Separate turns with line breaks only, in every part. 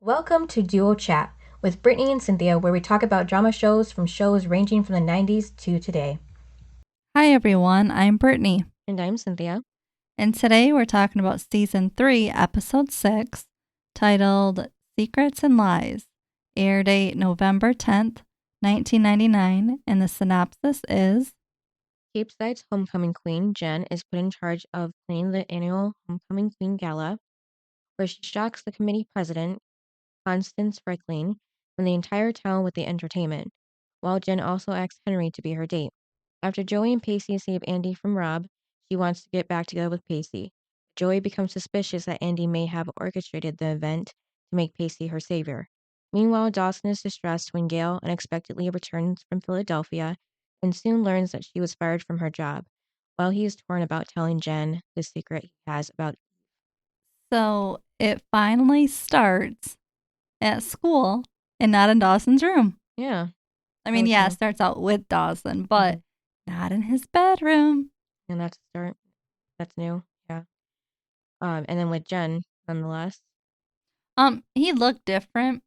Welcome to Duo Chat with Brittany and Cynthia, where we talk about drama shows from shows ranging from the 90s to today.
Hi, everyone. I'm Brittany,
And I'm Cynthia.
and today we're talking about Season 3, Episode 6, titled Secrets and Lies. Air date November 10th, 1999, and the synopsis is
Capeside's homecoming queen, Jen, is put in charge of planning the annual Homecoming Queen Gala, where she shocks the committee president, Constance Freckling, and the entire town with the entertainment, while Jen also asks Henry to be her date. After Joey and Pacey save Andie from Rob, she wants to get back together with Pacey. Joey becomes suspicious that Andie may have orchestrated the event to make Pacey her savior. Meanwhile, Dawson is distressed when Gail unexpectedly returns from Philadelphia and soon learns that she was fired from her job, while he is torn about telling Jen the secret he has about.
so it finally starts at school and not in Dawson's room.
Yeah.
I mean, yeah, it starts out with Dawson, but not in his bedroom.
And that's a start. That's new. Yeah. And then with Jen, nonetheless.
He looked different.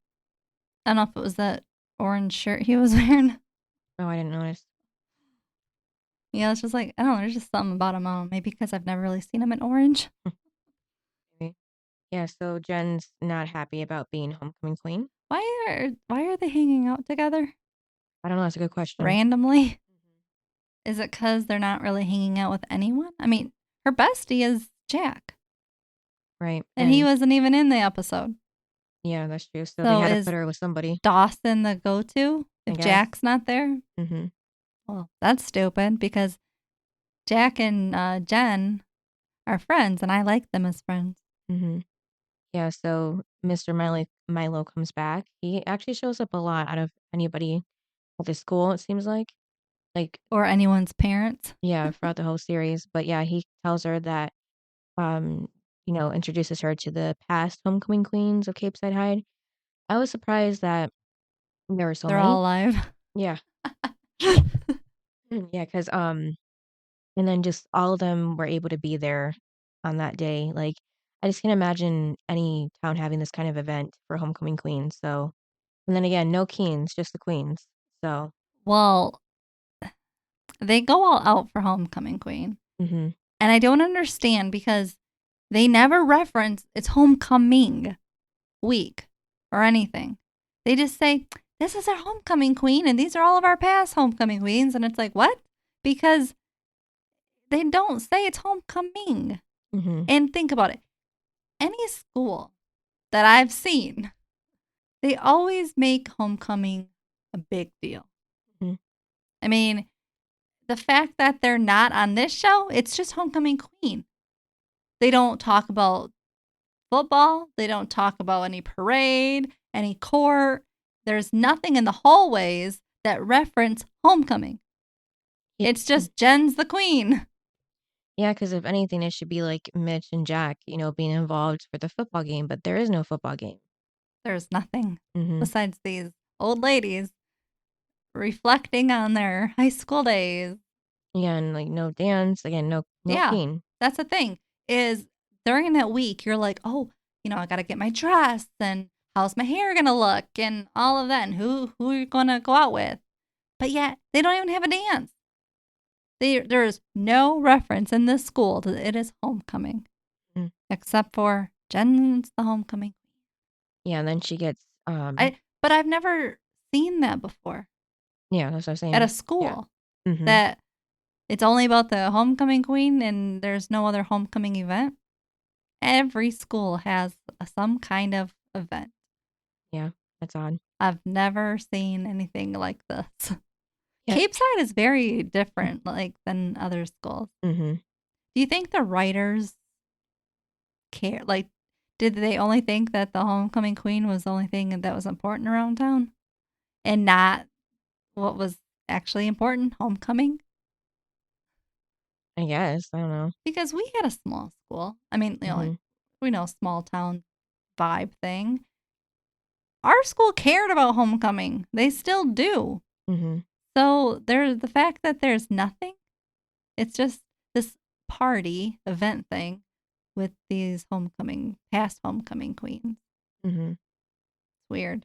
I don't know if it was that orange shirt he was wearing.
Oh, I didn't notice.
Yeah, it's just like, I don't know, there's just something about him. Maybe because I've never really seen him in orange.
Maybe. Yeah, so Jen's not happy about being homecoming queen.
Why are they hanging out together
I don't know. That's a good question.
randomly? Is it because they're not really hanging out with anyone? I mean, her bestie is Jack,
Right.
and he wasn't even in the episode.
Yeah, that's true. So they
So
had to
is
put her with somebody.
Dawson the go-to
I
if
guess.
Jack's not there?
Mm-hmm.
Well, that's stupid because Jack and Jen are friends, and I like them as friends.
Mm-hmm. Yeah, so Mr. Milo comes back. He actually shows up a lot out of anybody at the school, it seems like.
Or anyone's parents.
Yeah, throughout the whole series. But yeah, he tells her that, introduces her to the past homecoming queens of Capeside Hyde. I was surprised that there were so
They're
many.
all alive.
Yeah. Yeah, because and then just all of them were able to be there on that day. Like, I just can't imagine any town having this kind of event for homecoming queens. So, and then again, no Keens, just the queens. So,
Well, they go all out for Homecoming Queen.
mm-hmm.
And I don't understand because they never reference it's homecoming week or anything. They just say, this is our homecoming queen and these are all of our past homecoming queens. And it's like, what? Because they don't say it's homecoming.
Mm-hmm.
And think about it. Any school that I've seen, they always make homecoming a big deal.
Mm-hmm.
I mean, the fact that they're not on this show, it's just homecoming queen. They don't talk about football. They don't talk about any parade, any court. There's nothing in the hallways that reference homecoming. It's just Jen's the queen.
Yeah, because if anything, it should be like Mitch and Jack, being involved for the football game, but there is no football game.
There's nothing
Mm-hmm.
besides these old ladies reflecting on their high school days.
Yeah, and like no dance, again, no
Yeah,
Keen.
that's the thing is during that week, you're like, oh, I got to get my dress and how's my hair going to look and all of that and who are you going to go out with? But yet they don't even have a dance. There is no reference in this school that it is homecoming, except for Jen's the homecoming.
Yeah, and then she gets.
But I've never seen that before.
Yeah, that's what I'm saying.
At a school,
yeah. Mm-hmm.
that it's only about the homecoming queen and there's no other homecoming event. Every school has some kind of event.
Yeah, that's odd.
I've never seen anything like this.
Yeah.
Capeside is very different, than other schools.
Mm-hmm.
Do you think the writers care? Did they only think that the homecoming queen was the only thing that was important around town, and not what was actually important, homecoming?
I guess I don't know.
Because we had a small school. I mean, we know small town vibe thing. Our school cared about homecoming. They still do.
Mm-hmm.
So the fact that there's nothing, it's just this party event thing with these past homecoming queens.
Mm-hmm.
Weird.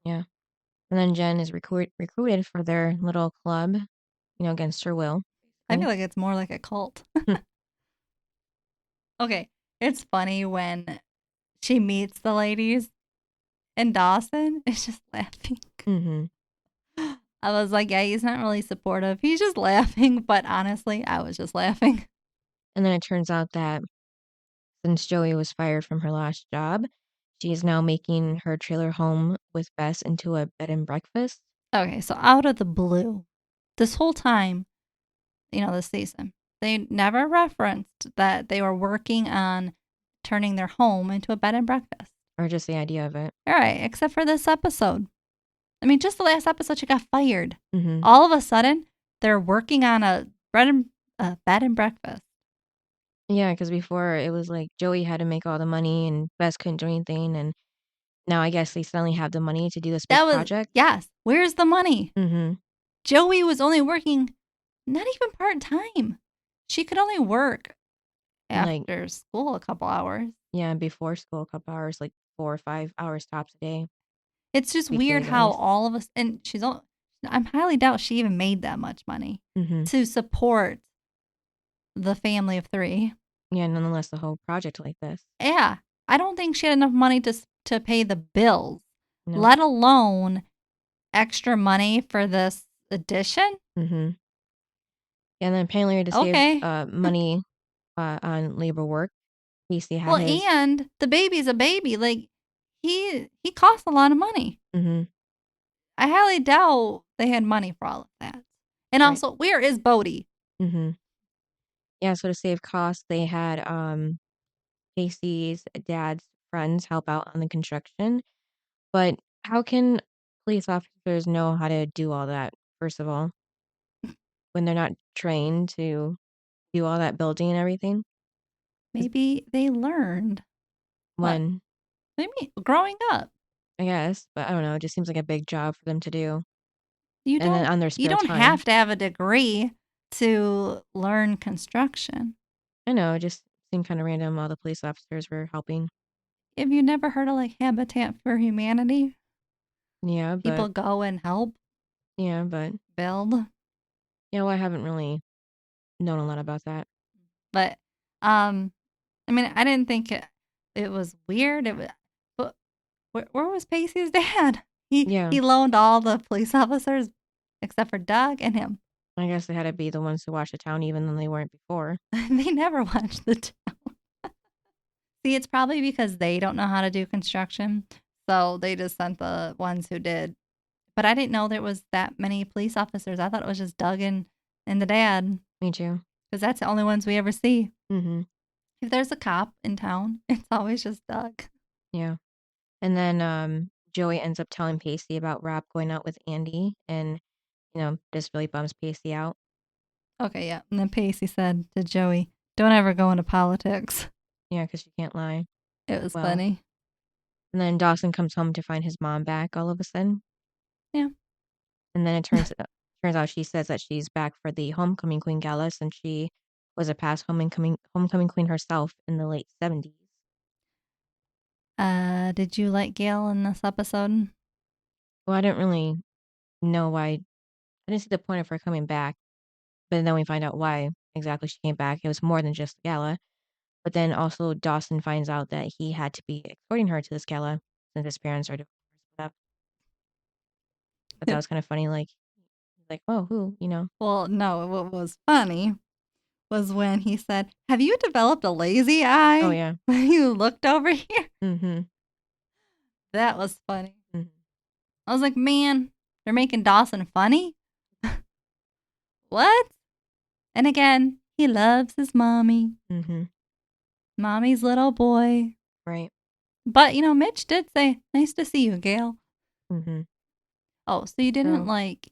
Yeah. And then Jen is recruited for their little club, against her will.
I feel
Basically.
like it's more like a cult. Okay, it's funny when she meets the ladies and Dawson is just laughing.
Mm-hmm.
I was like, yeah, he's not really supportive. He's just laughing. But honestly, I was just laughing.
And then it turns out that since Joey was fired from her last job, she is now making her trailer home with Bess into a bed and breakfast.
Okay, so out of the blue, this whole time, this season, they never referenced that they were working on turning their home into a bed and breakfast.
Or just the idea of it.
All right, except for this episode. I mean, just the last episode, she got fired.
Mm-hmm.
All of a sudden, they're working on a bed and breakfast.
Yeah, because before it was like Joey had to make all the money and Bess couldn't do anything. And now I guess they suddenly have the money to do this big
That was,
project.
yes, where's the money?
Mm-hmm.
Joey was only working not even part time. She could only work
Like,
after school a couple hours.
yeah, before school, a couple hours, like 4 or 5 hours tops a day.
It's just weird
Weekdays at
how
least.
all of us, and I'm highly doubt she even made that much money
Mm-hmm.
to support the family of three.
Yeah, nonetheless, the whole project like this.
Yeah, I don't think she had enough money to pay the bills,
No.
let alone extra money for this edition.
Mm-hmm. And then apparently to save
Okay.
money on labor work, Pacey had
Well,
his.
and the baby's a baby. Like he costs a lot of money.
Mm-hmm.
I highly doubt they had money for all of that. And
Right.
also, where is Bodie?
Mm-hmm. Yeah, so to save costs, they had Pacey's dad's friends help out on the construction. But how can police officers know how to do all that, first of all, when they're not trained to do all that building and everything? 'Cause
Maybe they learned what?
when,
Maybe growing up.
I guess, but I don't know, it just seems like a big job for them to do.
You
And then
don't
on their
you
spare
don't
time.
have to have a degree to learn construction.
I know, it just seemed kind of random. All the police officers were helping.
Have you never heard of like Habitat for Humanity?
Yeah, but
People go and help
yeah, but
build.
well, I haven't really known a lot about that.
But I mean, I didn't think it was weird. It was, but where was Pacey's dad?
Yeah,
He loaned all the police officers except for Doug and him.
I guess they had to be the ones to watch the town, even though they weren't before.
They never watched the town. See, it's probably because they don't know how to do construction, so they just sent the ones who did. But I didn't know there was that many police officers. I thought it was just Doug and the dad,
Me too.
because that's the only ones we ever see.
Mm-hmm.
If there's a cop in town, it's always just Doug.
Yeah. And then Joey ends up telling Pacey about Rob going out with Andie, and this really bums Pacey out.
Okay, yeah. And then Pacey said to Joey, "Don't ever go into politics."
Yeah, because she can't lie.
It was
Well,
funny.
and then Dawson comes home to find his mom back all of a sudden,
Yeah.
and then it turns out she says that she's back for the Homecoming Queen Gala since she was a past homecoming queen herself in the late 70s.
Did you like Gail in this episode?
Well, I didn't really know why. I didn't see the point of her coming back, but then we find out why exactly she came back. It was more than just the gala. But then also Dawson finds out that he had to be escorting her to this gala since his parents are divorced. But that was kind of funny. Like, oh, who,
Well, no, what was funny was when he said, "Have you developed a lazy
Oh
eye?"
yeah.
When you looked over here.
Mm-hmm.
That was funny.
Mm-hmm.
I was like, man, they're making Dawson funny? What? And again, he loves his mommy.
Mm-hmm.
Mommy's little boy.
Right.
But, Mitch did say, "Nice to see you, Gail."
Mm-hmm.
Oh, so you didn't
So,
like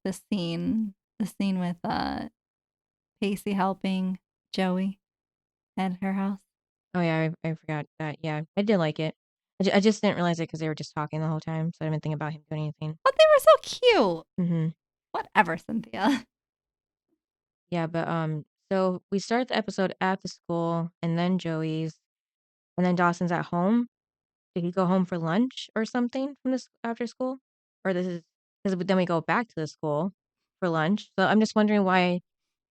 the scene with Pacey helping Joey at her house?
oh yeah, I forgot that. Yeah, I did like it. I just didn't realize it because they were just talking the whole time, so I didn't think about him doing anything.
But they were so cute.
Mm-hmm.
Whatever, Cynthia.
Yeah, but so we start the episode at the school, and then Joey's, and then Dawson's at home. did he go home for lunch or something from this after school? Or this is because then we go back to the school for lunch. So I'm just wondering why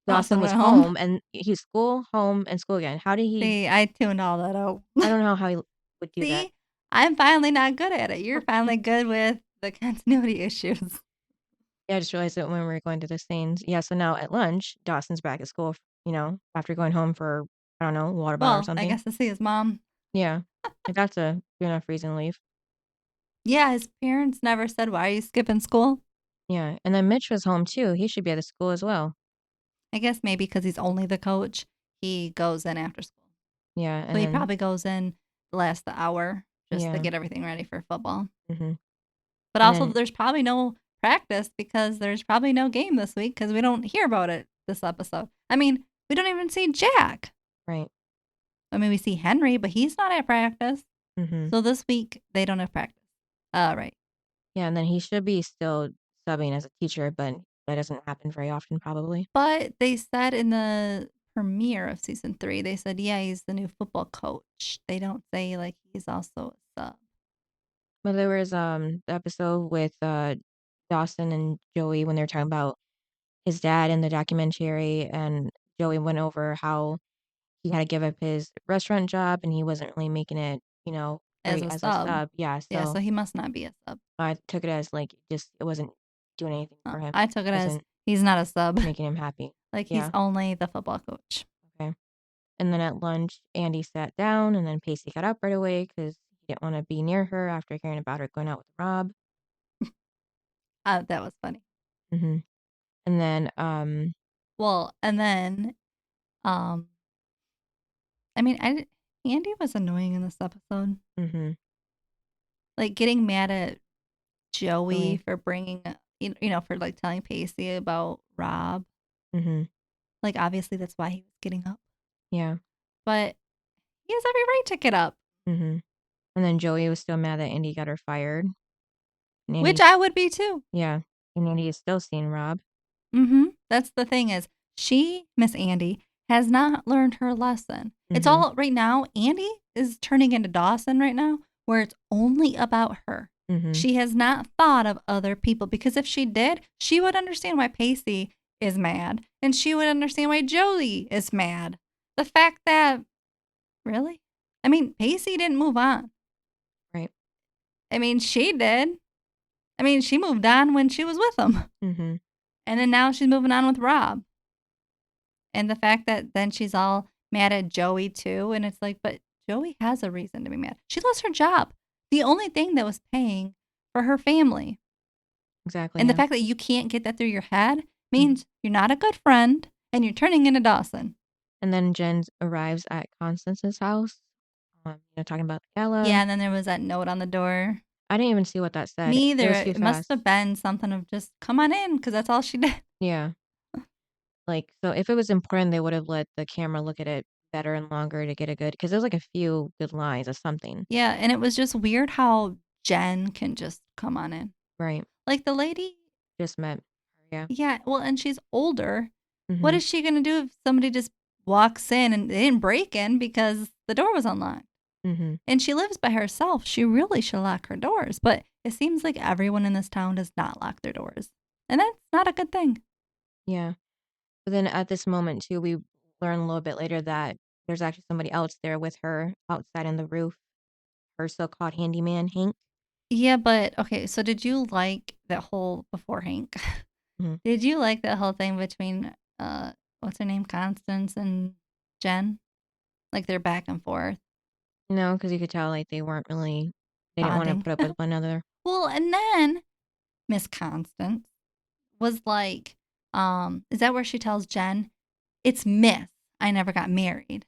Dawson
Dawson
was
went home.
home and he's school, home, and school again. How did he
See, I tuned all that out.
I don't know how he would do that.
See, I'm finally not good at it. You're finally good with the continuity issues.
Yeah, I just realized that when we were going to the scenes. Yeah, so now at lunch, Dawson's back at school, after going home for, I don't know, water bottle or
Well, I
something.
guess to see his mom.
Yeah. Like, that's a good enough reason to leave.
Yeah, his parents never said, "Why are you skipping school?"
Yeah, and then Mitch was home too. He should be at the school as well.
I guess maybe because he's only the coach, he goes in after school.
Yeah,
So
and
he
then
probably goes in the last hour just to
yeah,
get everything ready for football.
mhm.
But
And
also,
then
there's probably no practice because there's probably no game this week because we don't hear about it this episode. I mean, we don't even see Jack.
right.
I mean, we see Henry, but he's not at practice.
Mhm.
So this week, they don't have practice. Right.
Yeah, and then he should be still subbing as a teacher, but that doesn't happen very often probably.
But they said in the premiere of season 3, they said, yeah, he's the new football coach. They don't say, like, he's also a sub.
But there was the episode with Dawson and Joey when they were talking about his dad in the documentary, and Joey went over how he had to give up his restaurant job and he wasn't really making it,
As
great
a
as a
sub.
sub. Yeah,
Yeah,
so
so he must not be a sub.
I took it as like just it wasn't doing anything for him.
I took it as
Wasn't
he's not a sub.
making him happy.
Like, he's
Yeah.
only the football coach.
Okay. And then at lunch, Andie sat down, and then Pacey got up right away because he didn't want to be near her after hearing about her going out with Rob.
That was funny.
Hmm. And then,
Well, and then, um, I mean, Andie was annoying in this episode.
hmm
Like, getting mad at Joey
Joey.
for bringing, for like telling Pacey about Rob.
Hmm.
Like, obviously, that's why he was getting up.
Yeah.
But he has every right to get up,
hmm And then Joey was still mad that Andie got her fired. And
which
Andie's,
I would be too.
yeah. And Andie is still seeing Rob.
That's the thing is, Miss Andie, has not learned her lesson. It's
Hmm.
all right now. Andie is turning into Dawson right now, where it's only about her.
Hmm.
She has not thought of other people because if she did, she would understand why Pacey is mad and she would understand why Joey is mad. The fact that, really? I mean, Pacey didn't move on.
Right.
I mean, she did. I mean, she moved on when she was with him.
Hmm.
And then now she's moving on with Rob. And the fact that then she's all mad at Joey too. And it's like, but Joey has a reason to be mad. She lost her job. The only thing that was paying for her family.
Exactly.
And the
Yeah.
fact that you can't get that through your head
Mhm.
means you're not a good friend and you're turning into Dawson.
And then Jen arrives at Constance's house, talking about the gala.
Yeah, and then there was that note on the door.
I didn't even see what that said.
Me
It
either.
was too
It must
fast.
have been something of just come on in because that's all she did.
Yeah. Like, so if it was important, they would have let the camera look at it better and longer to get a good, because there's like a few good lines or something.
Yeah, and it was just weird how Jen can just come on in.
Right.
Like the lady,
Just met her. Yeah.
yeah, well, and she's older. What
Hmm.
is she going to do if somebody just walks in and they didn't break in because the door was unlocked?
Hmm.
And she lives by herself. She really should lock her doors. But it seems like everyone in this town does not lock their doors. And that's not a good thing.
Yeah. But then at this moment, too, we learn a little bit later that there's actually somebody else there with her outside on the roof, her so called handyman, Hank.
Yeah, but okay, so did you like that whole before Hank?
Hmm.
Did you like that whole thing between what's her name, Constance and Jen? Like they're back and forth
No, because you could tell like they didn't want to
bonding.
put up with one another.
Well, and then Miss Constance was like, is that where she tells Jen, it's Miss, I never got married.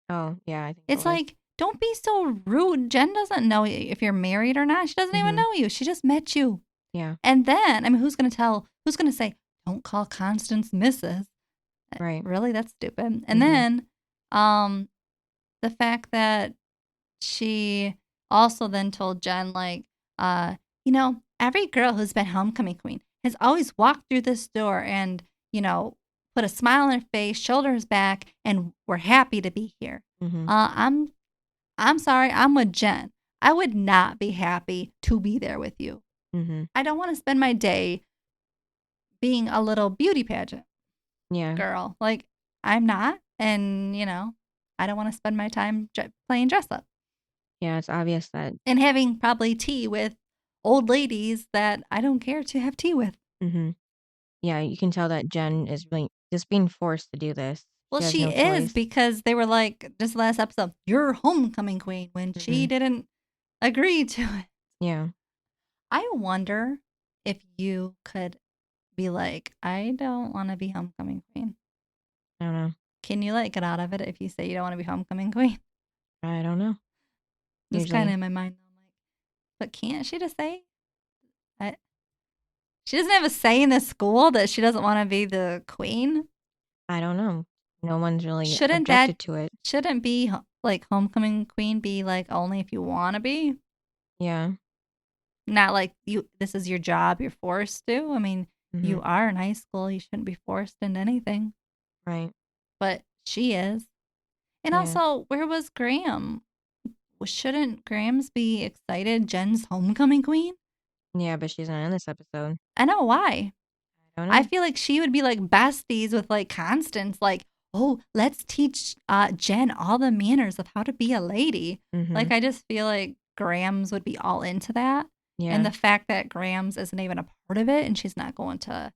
Oh, yeah, I think it
It's
was.
like, don't be so rude. Jen doesn't know if you're married or not. She doesn't even
Hmm.
know you. She just met you.
Yeah.
And then, I mean, who's going to say, don't call Constance Mrs.
Right.
Really? That's stupid. And
Hmm.
then, the fact that she also then told Jen, like, every girl who's been homecoming queen has always walked through this door and, put a smile on her face, shoulders back, and we're happy to be here.
Hmm.
I'm sorry, I'm with Jen. I would not be happy to be there with you.
Mhm.
I don't want to spend my day being a little beauty pageant
Yeah.
girl. Like, I'm not. And, I don't want to spend my time playing dress up
Yeah, it's obvious that
and having probably tea with old ladies that I don't care to have tea with.
mhm. Yeah, you can tell that Jen is really just being forced to do this.
Well,
She has
she
no
is
choice.
because they were like, just last episode, you're homecoming queen when she
Mhm.
didn't agree to it.
Yeah.
I wonder if you could be like, I don't want to be homecoming queen.
I don't know.
Can you like get out of it if you say you don't want to be homecoming queen?
I don't know.
Just kind of
Usually
in my mind. I'm like, but can't she just say? I, she doesn't have a say in the school that she doesn't want to be the queen.
I don't know. No one's really
Shouldn't that
objected to it.
shouldn't be like homecoming queen be like only if you want to be?
Yeah.
Not like you this is your job, you're forced to. I mean, you
Mhm.
are in high school, you shouldn't be forced into anything,
Right.
but she is. And
Yeah.
also, where was Graham? Shouldn't Grams be excited Jen's homecoming queen?
Yeah, but she's not in this episode.
I know why.
I don't
I
know.
feel like she would be like besties with like Constance, like, oh, let's teach Jen all the manners of how to be a lady. Like,
Mhm.
I just feel like Grams would be all into that. And
Yeah.
the fact that Grams isn't even a part of it and she's not going to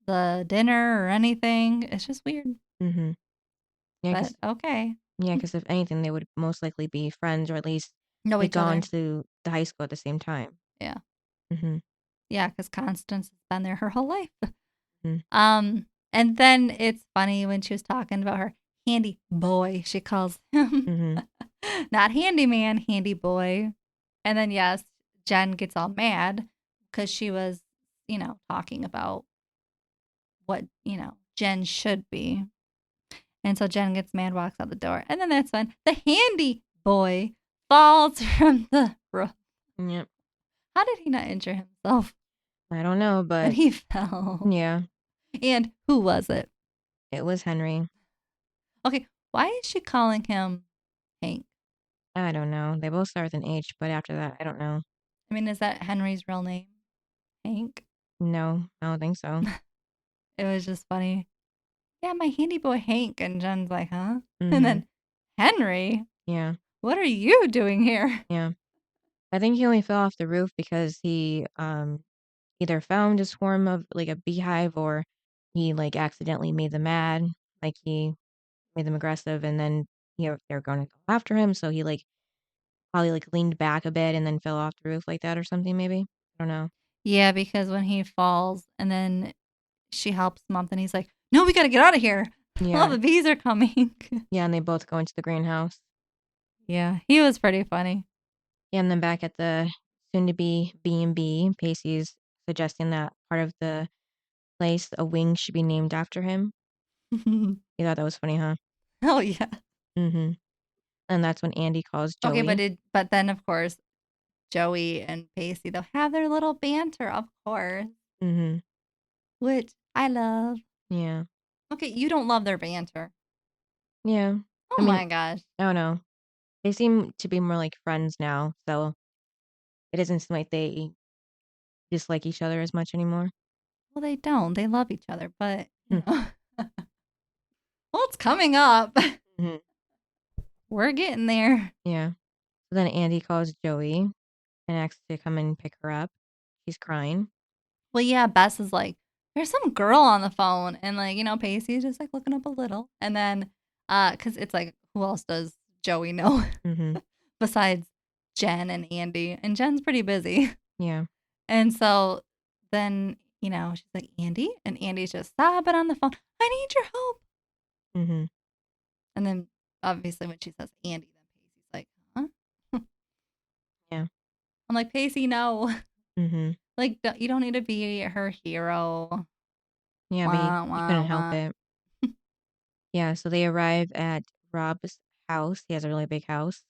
the dinner or anything, it's just weird.
Mhm. Yeah,
But
cuz
okay.
yeah, cuz if anything they would most likely be friends or at least
Know
had
each
gone
other.
to the high school at the same time.
Yeah.
Mhm.
Yeah, because Constance has been there her whole life.
Mhm.
And then it's funny when she was talking about her handy boy, she calls him.
Mhm.
Not handyman, handy boy. And then, yes, Jen gets all mad because she was, talking about what, Jen should be. And so Jen gets mad, walks out the door. And then that's when the handy boy falls from the roof.
Yep.
How did he not injure himself
I don't know,
when
but
he fell?
yeah,
And who was it?
it was Henry.
Okay, why is she calling him Hank?
I don't know. They both start with an H, but after that, I don't know.
I mean, is that Henry's real name? Hank?
No, I don't think so.
It was just funny. Yeah, my handy boy Hank. And Jen's like, huh? And
Mhm.
then Henry,
Yeah.
what are you doing here?
Yeah. I think he only fell off the roof because he either found a swarm of like a beehive or he like accidentally made them mad, like he made them aggressive and then they're going to go after him, so he like probably like leaned back a bit and then fell off the roof like that or something maybe. I don't know.
Yeah, because when he falls and then she helps him up, and he's like, no, we got to get out of here. All
Yeah.
the bees are coming.
Yeah, and they both go into the greenhouse.
Yeah, he was pretty funny.
Yeah, and then back at the soon to be B&B, Pacey's suggesting that part of the place, a wing should be named after him. You thought that was funny, huh?
Oh, yeah.
Mhm. And that's when Andie calls
Okay,
Joey.
but then, of course, Joey and Pacey, they'll have their little banter, of course,
Mhm.
which I love.
Yeah.
Okay, you don't love their banter.
Yeah. I
Oh
mean,
my gosh.
I don't know. They seem to be more like friends now, so it doesn't seem like they dislike each other as much anymore.
Well, they don't. They love each other, but,
Hmm.
well, it's coming up.
Mhm.
We're getting there.
Yeah. So then Andie calls Joey and asks to come and pick her up. She's crying.
Well, yeah, Bess is like, there's some girl on the phone. And, like, Pacey's just like looking up a little. And then, because it's like, who else does Joey know
Mhm.
besides Jen and Andie? And Jen's pretty busy.
Yeah.
And so then, she's like, Andie? And Andie's just sobbing on the phone. I need your help.
Mhm.
And then obviously when she says Andie, then Pacey's like, huh?
Yeah.
I'm like, Pacey, no.
Mhm.
Like, you don't need to be her hero.
Yeah, but
Wah,
he
wah,
couldn't help
wah.
it. Yeah, so they arrive at Rob's house. He has a really big house,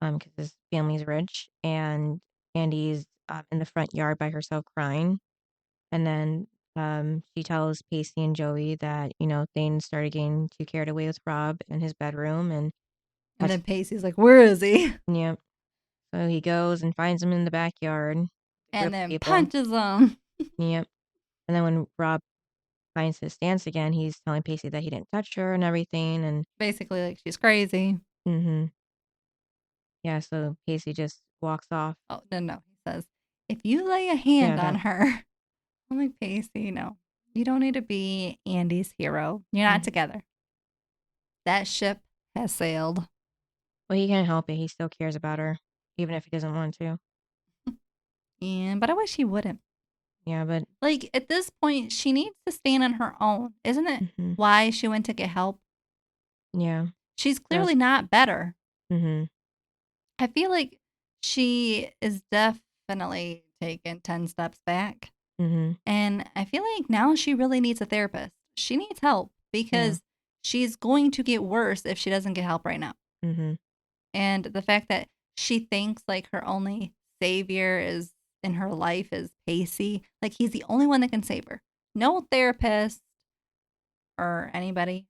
because his family's rich, and Andie's in the front yard by herself crying. And then she tells Pacey and Joey that, things started getting too carried away with Rob in his bedroom. And
And
that's,
then Pacey's like, where is he?
yeah. So he goes and finds him in the backyard. The group
And
of
then
people.
punches him.
Yep. And then when Rob finds his stance again, he's telling Pacey that he didn't touch her and everything. And
Basically, like, she's crazy.
mm-hmm. Yeah, so Pacey just walks off.
Oh, no. He says, if you lay a
Yeah,
hand on
that.
her, I'm like, Pacey, no. You don't need to be Andie's hero. You're not
Mhm.
together. That ship has sailed.
Well, he can't help it. He still cares about her, even if he doesn't want to.
But I wish he wouldn't.
Yeah, but
Like, at this point, she needs to stand on her own. Isn't it
mm-hmm.
why she went to get help?
Yeah,
She's
that's
clearly not better.
mm-hmm.
I feel like she is definitely taking 10 steps back.
Mm-hmm.
And I feel like now she really needs a therapist. She needs help
Yeah.
because she's going to get worse if she doesn't get help right now.
Mm-hmm.
And the fact that she thinks like her only savior is in her life is Pacey, like he's the only one that can save her. No therapist or anybody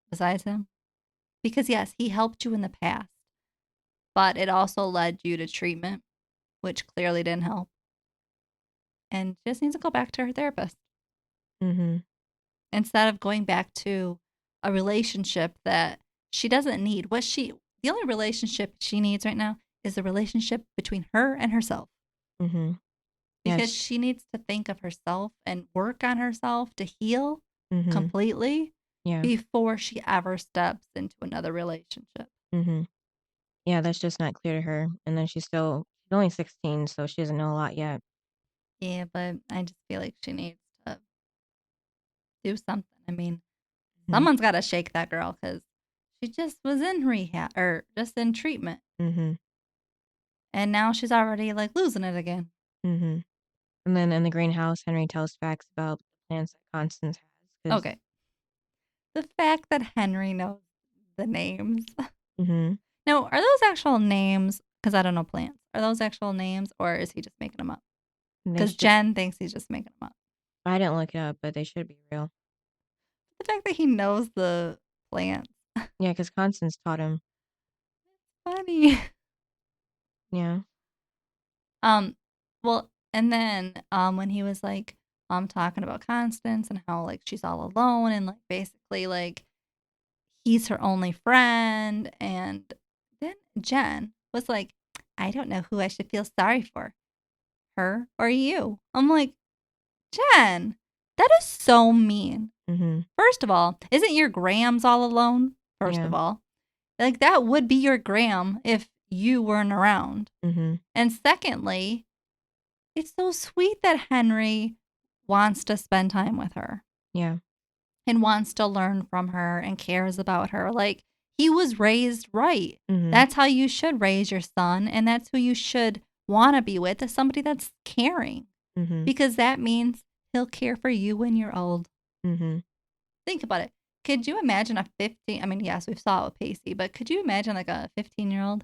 besides him. Because yes, he helped you in the past, but it also led you to treatment, which clearly didn't help. And she just needs to go back to her therapist
Mm-hmm.
instead of going back to a relationship that she doesn't need. The only relationship she needs right now is a relationship between her and herself.
Mm-hmm. Yeah.
Because she needs to think of herself and work on herself to heal
Mm-hmm.
completely
Yeah.
before she ever steps into another relationship.
Mm-hmm. Yeah, that's just not clear to her. And then she's only 16, so she doesn't know a lot yet.
Yeah, but I just feel like she needs to do something. I mean,
Mm-hmm.
someone's got to shake that girl because she just was in rehab or just in treatment.
Mm-hmm.
And now she's already like losing it again.
Mm-hmm. And then in the greenhouse, Henry tells facts about the plans that Constance has. Cause,
Okay. The fact that Henry knows the names.
mm-hmm.
Now, are those actual names? Because I don't know plants. Are those actual names or is he just making them up?
They
Because
should.
Jen thinks he's just making them up.
I didn't look it up, but they should be real.
The fact that he knows the plants.
Yeah, because Constance taught him.
Funny.
Yeah.
Um, well, and then when he was like talking about Constance and how like she's all alone and like basically like he's her only friend, and then Jen was like, I don't know who I should feel sorry for, her or you. I'm like, Jen, that is so mean.
Mm-hmm.
First of all, isn't your Grams all alone? First
Yeah.
of all, like that would be your Gram if you weren't around.
Mm-hmm.
And secondly, it's so sweet that Henry wants to spend time with her
Yeah.
and wants to learn from her and cares about her. Like he was raised right.
Mm-hmm.
That's how you should raise your son. And that's who you should want to be with, is somebody that's caring,
Mm-hmm.
because that means he'll care for you when you're old.
Mm-hmm.
Think about it. Could you imagine a 15? I mean, yes, we saw it with Pacey, but could you imagine like a 15-year-old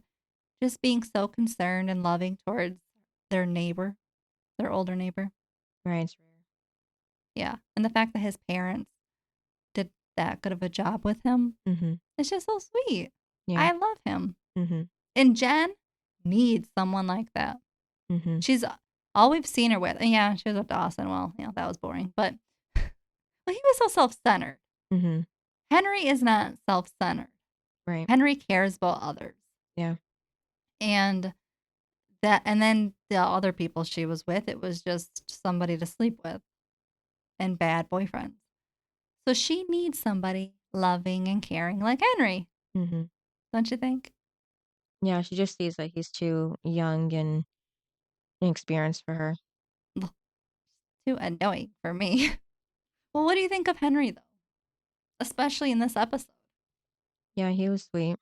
just being so concerned and loving towards their neighbor, their older neighbor?
Right. It's rare.
Yeah. And the fact that his parents did that good of a job with him,
Mm-hmm.
it's just so sweet.
Yeah.
I love him.
Mm-hmm.
And Jen needs someone like that.
Mm-hmm.
She's all we've seen her with. And yeah, she was with Dawson. Well, that was boring. But well, he was so self-centered.
Mm-hmm.
Henry is not self-centered.
Right.
Henry cares about others.
Yeah.
And then the other people she was with, it was just somebody to sleep with and bad boyfriends. So she needs somebody loving and caring like Henry.
Mm-hmm.
Don't you think?
Yeah, she just sees that he's too young and inexperienced for her.
Ugh, too annoying for me. Well, what do you think of Henry, though? Especially in this episode.
Yeah, he was sweet,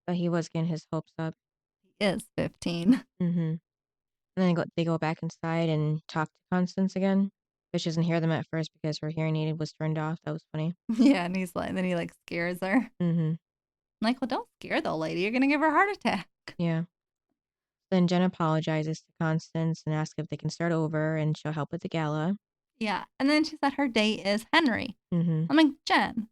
but he was getting his hopes up.
He is 15.
Mm-hmm. And then they go back inside and talk to Constance again. But she doesn't hear them at first because her hearing aid was turned off. That was funny.
Yeah, and then he like scares her.
Mm-hmm.
I'm like, well, don't scare the old lady. You're going to give her a heart attack.
Yeah. Then Jen apologizes to Constance and asks if they can start over and she'll help with the gala.
Yeah. And then she said her date is Henry.
Mm-hmm.
I'm like, Jen,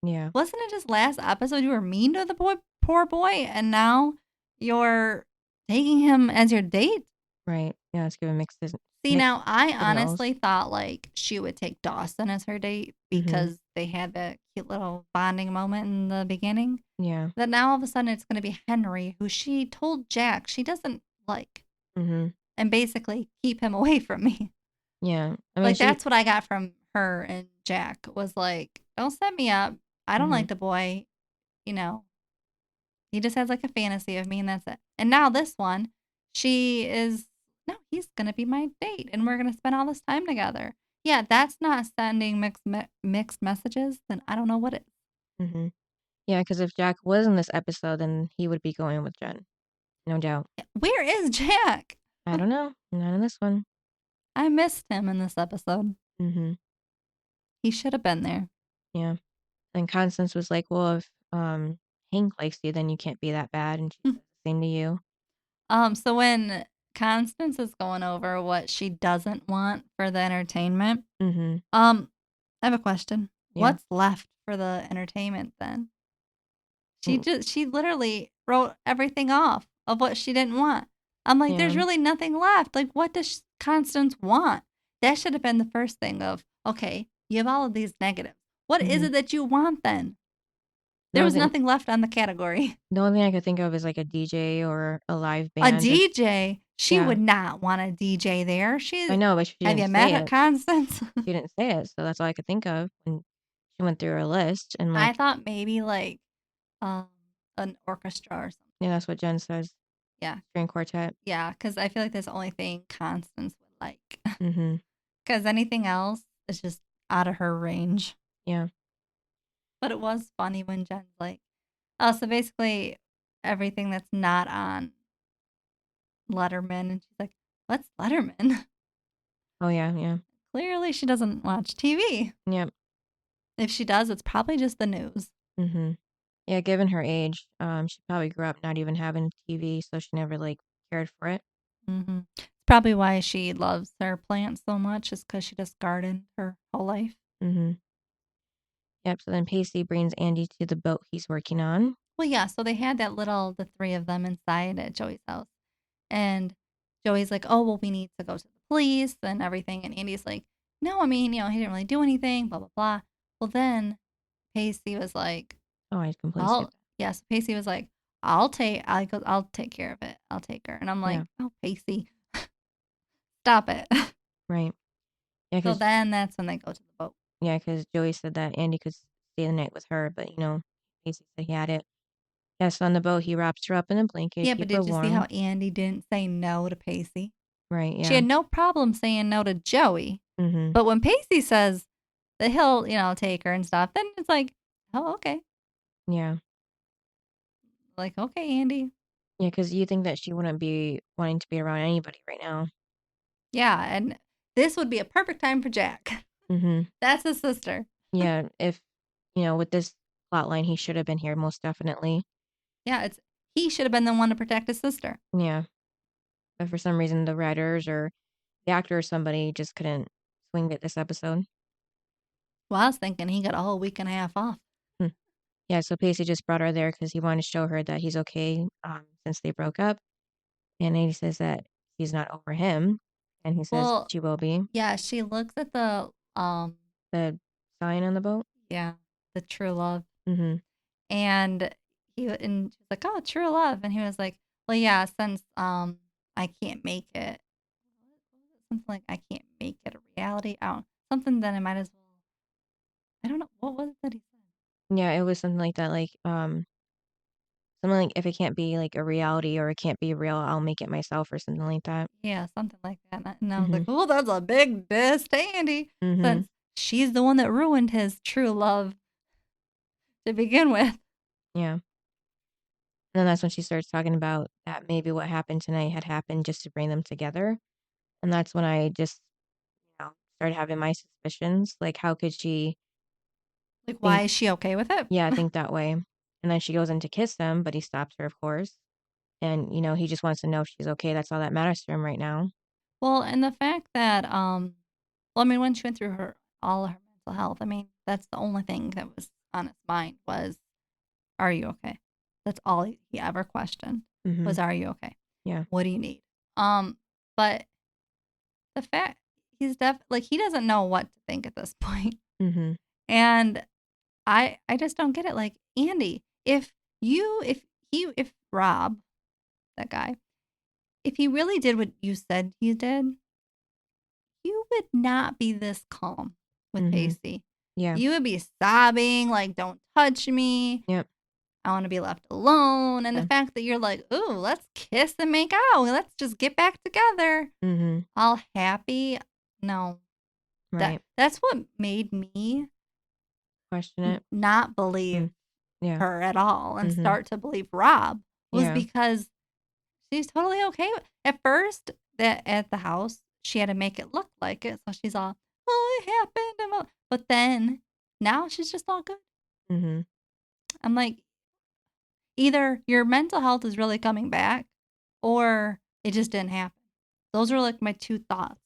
Yeah.
wasn't it just last episode you were mean to the poor boy? And now you're taking him as your date?
Right. Yeah, it's giving
See,
mixed
now I
signals.
honestly thought like she would take Dawson as her date
Mhm.
because they had that cute little bonding moment in the beginning.
Yeah.
That now all of a sudden it's going to be Henry, who she told Jack she doesn't like,
Mhm.
and basically keep him away from me.
Yeah. I mean,
Like
she
that's what I got from her and Jack was like, don't set me up. I don't
mhm.
like the boy, you know. He just has like a fantasy of me and that's it. And now this one, she is no, he's gonna be my date and we're gonna spend all this time together. Yeah, that's not sending mixed messages, then I don't know what it is.
Mhm. Yeah, because if Jack was in this episode, then he would be going with Jen. No doubt.
Where is Jack?
I don't know. Not in this one.
I missed him in this episode.
Mhm.
He should have been there.
Yeah. And Constance was like, "Well, if Hank likes you, then you can't be that bad." And she says the same to you.
So when Constance is going over what she doesn't want for the entertainment,
Mhm.
I have a question.
Yeah.
What's left for the entertainment then?
Mm,
She literally wrote everything off of what she didn't want. I'm like, there's
yeah.
really nothing left. Like, what does Constance want? That should have been the first thing of, okay, you have all of these negatives. What is
Mhm.
it that you want then?
The
There
only
was
thing
nothing left on the category.
the only thing I could think of is like a DJ or a live
A
band. Just
DJ, she
yeah.
would not want a DJ there.
I know, but she
Have you
didn't
met
say
her,
it.
Constance?
She didn't say it, so that's all I could think of when she went through her list. And
I
like,
thought maybe like um an orchestra or something.
yeah, that's what Jen says.
Yeah.
String quartet.
Yeah, because I feel like that's the only thing Constance would like.
Mhm.
Because anything else is just out of her range.
Yeah.
But it was funny when Jen's like, oh, so basically everything that's not on Letterman. And she's like, what's Letterman?
Oh yeah. Yeah.
Clearly she doesn't watch TV.
Yep.
If she does, it's probably just the news.
Mhm. Yeah. Given her age, she probably grew up not even having TV, so she never like cared for it.
It's probably why she loves her plants so much, is because she just gardened her whole life.
Mhm. Yep. So then Pacey brings Andie to the boat he's working on.
Well, yeah, so they had the three of them inside at Joey's house. And Joey's like, oh, well, we need to go to the police and everything. And Andy's like, no, I mean, he didn't really do anything, blah, blah, blah. Well, then Pacey was like,
Oh, I completely skipped
yes, Pacey was like, I'll take care of it. I'll take her. And I'm
that.
like,
Yeah.
oh, Pacey, stop it.
Right. Yeah.
So
Because
then that's when they go to the boat.
yeah, because Joey said that Andie could stay the night with her, but Pacey said he had it. Yes, on the boat, he wraps her up in a blanket,
Yeah,
keep
but
her
did you see how
warm.
Andy didn't say no to Pacey?
Right,
She
yeah.
had no problem saying no to Joey.
Mhm.
But when Pacey says that he'll, take her and stuff, then it's like, oh, okay.
Yeah.
Like, okay, Andy.
Yeah, because you think that she wouldn't be wanting to be around anybody right now.
Yeah, and this would be a perfect time for Jack.
Mhm.
That's his sister.
Yeah, if, with this plot line, he should have been here most definitely.
Yeah, he should have been the one to protect his sister.
Yeah. But for some reason, the writers or the actor or somebody just couldn't swing it this episode.
Well, I was thinking he got a whole week and a half off.
Hmm. Yeah, so Pacey just brought her there because he wanted to show her that he's okay since they broke up. And he says that he's not over him. And he says
Well,
she will be.
yeah, she looks at
The sign on the boat.
yeah, the true love.
Mhm.
And she's like, "Oh, true love." And he was like, "Well, yeah, since I can't make it, something like I can't make it a reality. I don't something that I might as well. I don't know what was it that he said.
Yeah, it was something like that, like, something like, "If it can't be, like, a reality or it can't be real, I'll make it myself," or something like that.
Yeah, something like that. And I was like,
Mhm.
"Oh, that's a big diss to Andy,
Mhm.
since she's the one that ruined his true love to begin with."
Yeah. And then that's when she starts talking about that maybe what happened tonight had happened just to bring them together, and that's when I just, started having my suspicions, like, how could she
Like, why
think
is she okay with it?
yeah, think that way? And then she goes in to kiss him, but he stops her, of course, and, he just wants to know if she's okay, that's all that matters to him right now.
Well, and the fact that, well, I mean, when she went through all her mental health, I mean, that's the only thing that was on his mind was, "Are you okay?" That's all he ever questioned.
Mhm.
was, "Are you okay?
Yeah.
What do you need?" But the fact like, he doesn't know what to think at this point.
Mhm.
And I just don't get it. Like, Andie, if Rob, that guy, if he really did what you said he did, you would not be this calm with
Mhm.
Pacey.
Yeah.
You would be sobbing, like, "Don't touch me.
Yep.
I want to be left alone." And the
Yeah.
fact that you're like, "Ooh, let's kiss and make out. Let's just get back together."
Mhm.
All happy. No.
Right.
That's what made me
Question it.
not believe
Mm. Yeah.
her at all and
Mhm.
start to believe Rob was
Yeah.
because she's totally okay at first that at the house she had to make it look like it, so she's all, "Oh, it happened," but then now she's just all good.
Mhm.
I'm like, either your mental health is really coming back or it just didn't happen. Those were like my two thoughts.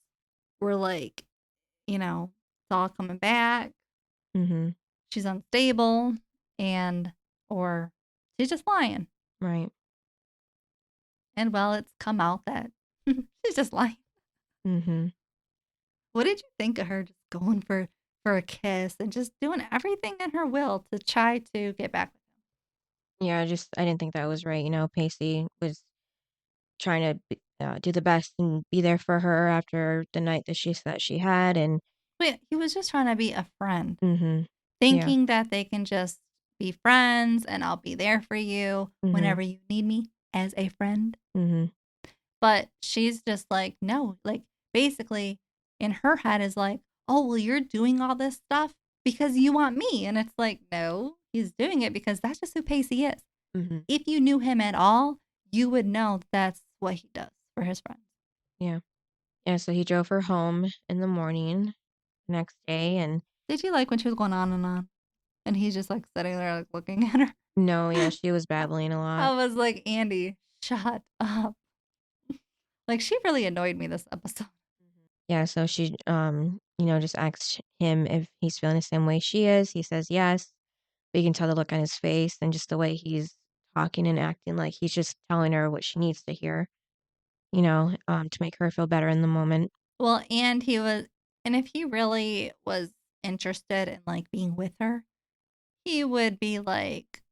Were like, it's all coming back.
Mhm.
She's unstable, and or she's just lying.
Right.
And well, it's come out that she's just lying.
Mhm.
What did you think of her just going for a kiss and just doing everything in her will to try to get back with him?
Yeah, I didn't think that was right. Pacey was trying to do the best and be there for her after the night that she said she had, and
But he was just trying to be a friend,
mhm. Yeah.
thinking that they can just be friends and I'll be there for you
Mhm.
whenever you need me as a friend.
Mhm.
But she's just like, no, like basically in her head is like, oh, well, you're doing all this stuff because you want me. And it's like, no, he's doing it because that's just who Pacey is.
Mhm.
If you knew him at all, you would know that's what he does for his friends.
Yeah. Yeah, so he drove her home in the morning next day, and
Did you like when she was going on and on? And he's just like sitting there, like looking at her.
no, yeah, she was babbling a
I
lot.
was like, Andie, shut up. Like, she really annoyed me this episode.
Yeah, so she just asked him if he's feeling the same way she is. He says yes. But you can tell the look on his face and just the way he's talking and acting like he's just telling her what she needs to hear, to make her feel better in the moment.
Well, and if he really was interested in like being with her, he would be like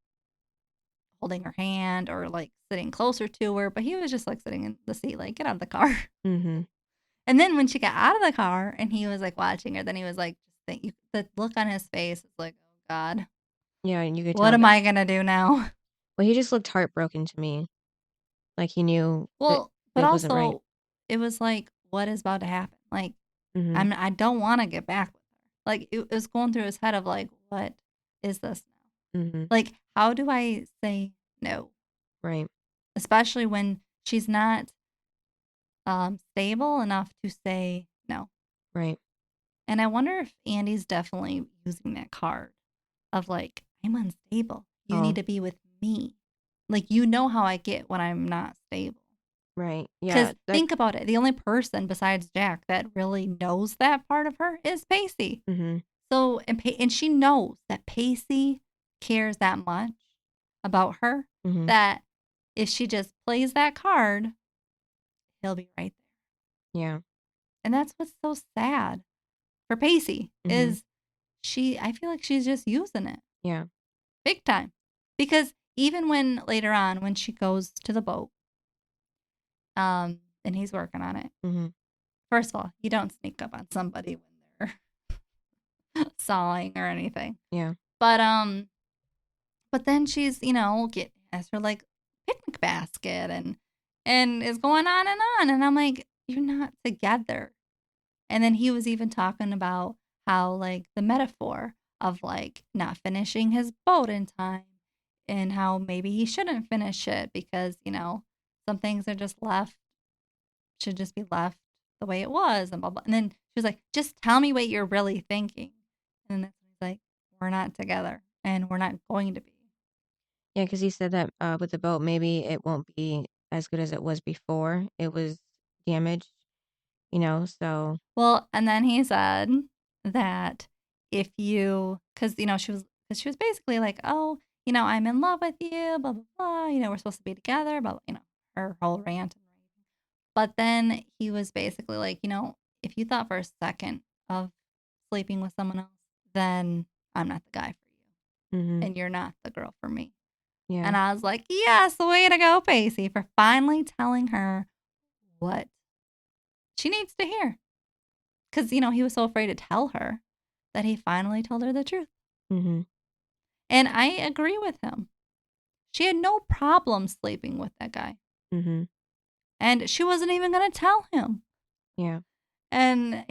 holding her hand or like sitting closer to her. But he was just like sitting in the seat, like, get out of the car.
Mhm.
And then when she got out of the car and he was like watching her, then he was like, the look on his face is like, oh God,
Yeah, and you could
what
tell
am
that
I going to do now?
well, he just looked heartbroken to me. Like he knew that
Well, but
it wasn't right.
also it was like, what is about to happen? Like,
Mhm.
I don't want to get back with her. Like, it was going through his head of like, what is this now?
Mhm.
Like, how do I say no?
Right.
Especially when she's not stable enough to say no.
Right.
And I wonder if Andy's definitely using that card of like, I'm unstable. You need
Oh,
to be with me. Like, you know how I get when I'm not stable.
right. Yeah,
Because
that
think about it. The only person besides Jack that really knows that part of her is Pacey.
mhm.
So, and she knows that Pacey cares that much about her
Mhm.
that if she just plays that card, he'll be right there.
Yeah.
And that's what's so sad for Pacey
Mhm.
is I feel like she's just using it
Yeah.
big time. Because even when later on, when she goes to the boat, and he's working on it,
Mhm.
first of all, you don't sneak up on somebody when they're sawing or anything.
Yeah.
But then she's, has her like picnic basket and is going on and I'm like, you're not together. And then he was even talking about how like the metaphor of like not finishing his boat in time and how maybe he shouldn't finish it because, some things are just left should just be left the way it was and blah blah. And then she was like, just tell me what you're really thinking. And then he's like, we're not together and we're not going to be.
Yeah, because he said that, with the boat, maybe it won't be as good as it was before. It was damaged, so
Well, and then he said that if because she was basically like, oh, I'm in love with you, blah blah blah. We're supposed to be together, blah blah. her whole rant. But then he was basically like, if you thought for a second of sleeping with someone else, then I'm not the guy for you.
Mhm.
And you're not the girl for me.
Yeah.
And I was like, yes, way to go, Pacey, for finally telling her what she needs to hear. Because, he was so afraid to tell her that he finally told her the truth.
Mhm.
And I agree with him. She had no problem sleeping with that guy.
Mhm.
And she wasn't even going to tell him.
Yeah.
And,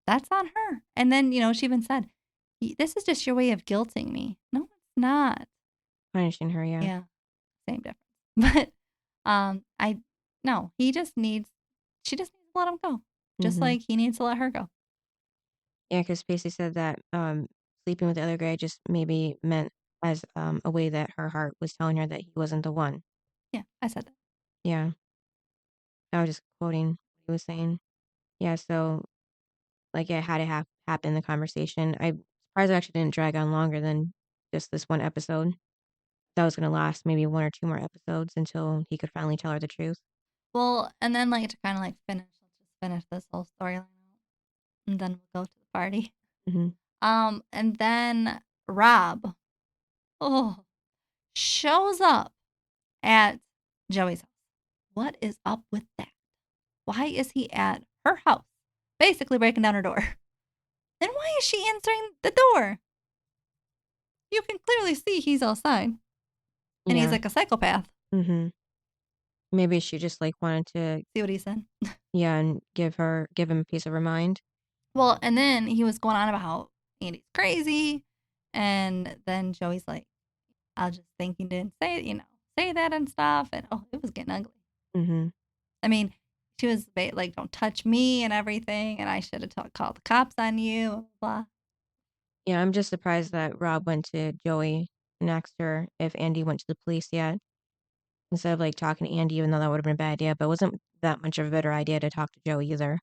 that's on her. And then, she even said, this is just your way of guilting me. No, it's not.
Punishing her, yeah.
Yeah, same difference. But I no, she just needs to let him go. Just
Mhm.
like he needs to let her go.
Yeah, because Pacey said that sleeping with the other guy just maybe meant as a way that her heart was telling her that he wasn't the one.
Yeah, I said that.
Yeah. I was just quoting what he was saying. Yeah, so like it had to happen in the conversation. I'm surprised it actually didn't drag on longer than just this one episode. That was gonna last maybe 1 or 2 more episodes until he could finally tell her the truth.
Well, and then like to kind of like let's just finish this whole storyline out, and then we'll go to the party.
Mhm.
And then Rob, oh, shows up at Joey's house. What is up with that? Why is he at her house? Basically breaking down her door. And why is she answering the door? You can clearly see he's outside. And he's
Yeah.
like a psychopath.
Mhm. Maybe she just like wanted to,
See what he said?
yeah, and give him a piece of her mind.
Well, and then he was going on about how Andie's crazy. And then Joey's like, I was just thinking didn't say that and stuff. And it was getting ugly.
Mhm.
I mean, she was like, don't touch me and everything. And I should have called the cops on you. Blah.
Yeah, I'm just surprised that Rob went to Joey and asked her if Andie went to the police yet, instead of, like, talking to Andie, even though that would've been a bad idea, but it wasn't that much of a better idea to talk to Joey either.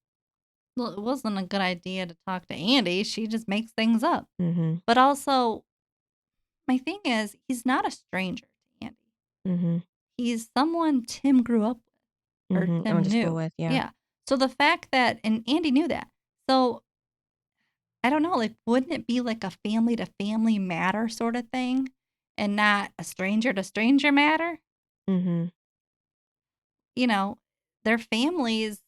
Well, it wasn't a good idea to talk to Andie. She just makes things up.
Mhm.
But also, my thing is, he's not a stranger to Andie.
Mhm.
He's someone Tim grew up with or
Mhm. I went
Tim
to school
knew.
with, yeah.
Yeah. So the fact that, and Andie knew that. So I don't know, like, wouldn't it be like a family to family matter sort of thing and not a stranger to stranger matter?
Mhm.
You know, their families